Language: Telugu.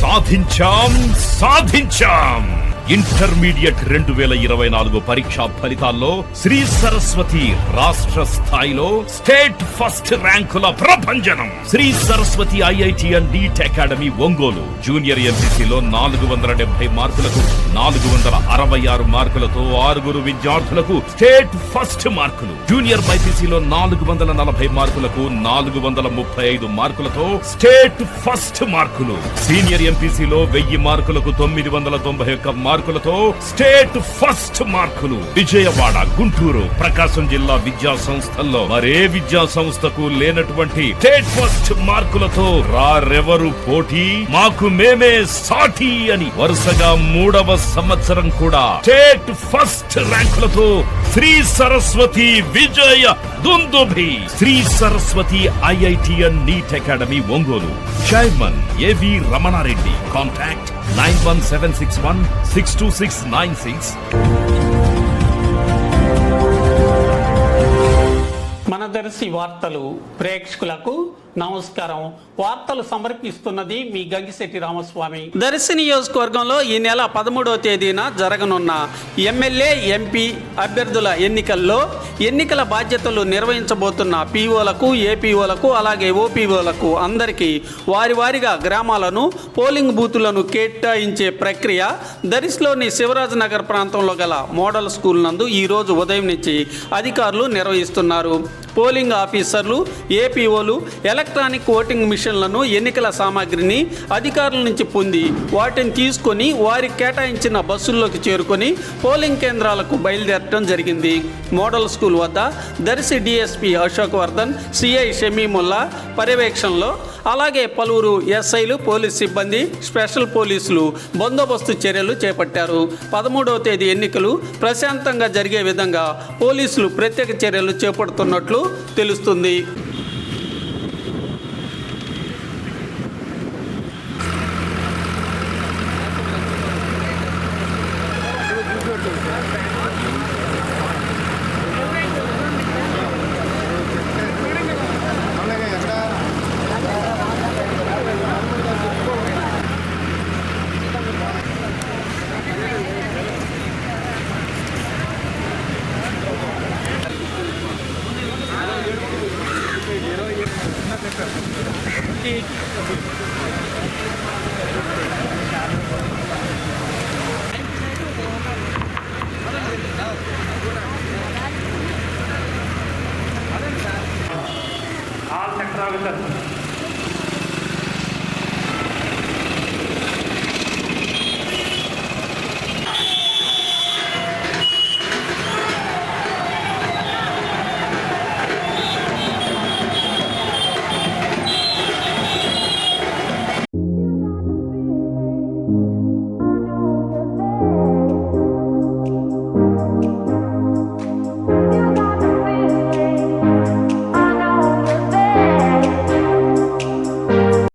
సాధించాం ఇంటర్మీడియట్ 2024 పరీక్షా ఫలితాల్లో శ్రీ సరస్వతి రాష్ట్ర స్థాయిలో స్టేట్ ఫస్ట్ ర్యాంకుల ప్రభంజనం. Sri Saraswati IIT and NEET academy Ongole junior ఎంపీసీలో 470 మార్కులకు 466 మార్కులతో 6 విద్యార్థులకు స్టేట్ ఫస్ట్ మార్కులు. జూనియర్ బైపీసీలో 440 మార్కులకు 435 మార్కులతో స్టేట్ ఫస్ట్ మార్కులు. సీనియర్ ఎంపీసీలో 1000 మార్కులకు 991 మార్కులతో స్టేట్ ఫస్ట్ మార్కులు. విజయవాడ, గుంటూరు, ప్రకాశం జిల్లా విద్యా సంస్థల్లో మరే విద్యా సంస్థకు లేనటువంటి స్టేట్ ఫస్ట్ మార్కులతో రారెవరు పోటీ, మాకు మేమే సాటి అని వరుసగా 3వ సంవత్సరం కూడా స్టేట్ ఫస్ట్ ర్యాంకులతో శ్రీ సరస్వతి విజయ దుందుభి. Shri Saraswati IIT and NEET academy Ongole. Chairman AV Ramana Reddy. Contact 9176162696. మన దర్శి వార్తలు ప్రేక్షకులకు నమస్కారం. వార్తలు సమర్పిస్తున్నది మీ గంగిశెట్టి రామస్వామి. దర్శి నియోజకవర్గంలో ఈ నెల 13వ తేదీన జరగనున్న ఎమ్మెల్యే, ఎంపీ అభ్యర్థుల ఎన్నికల్లో ఎన్నికల బాధ్యతలు నిర్వహించబోతున్న పీఓలకు, ఏపీఓలకు, అలాగే ఓపీఓలకు అందరికీ వారిగా గ్రామాలను, పోలింగ్ బూతులను కేటాయించే ప్రక్రియ దర్శిలోని శివరాజ్ నగర్ ప్రాంతంలో గల మోడల్ స్కూల్ నందు ఈరోజు ఉదయం నుంచి అధికారులు నిర్వహిస్తున్నారు. పోలింగ్ ఆఫీసర్లు, ఏపీఓలు ఎలక్ట్రానిక్ ఓటింగ్ మిషన్లను, ఎన్నికల సామాగ్రిని అధికారుల నుంచి పొంది వాటిని తీసుకొని వారికి కేటాయించిన బస్సుల్లోకి చేరుకొని పోలింగ్ కేంద్రాలకు బయలుదేరటం జరిగింది. మోడల్ స్కూల్ వద్ద దర్శి డిఎస్పీ అశోక్ వర్ధన్, సిఐ షమీముల్లా పర్యవేక్షణలో అలాగే పలువురు ఎస్ఐలు, పోలీస్ సిబ్బంది, స్పెషల్ పోలీసులు బందోబస్తు చర్యలు చేపట్టారు. 13వ తేదీ ఎన్నికలు ప్రశాంతంగా జరిగే విధంగా పోలీసులు ప్రత్యేక చర్యలు చేపడుతున్నట్లు తెలుస్తుంది. All sector officers.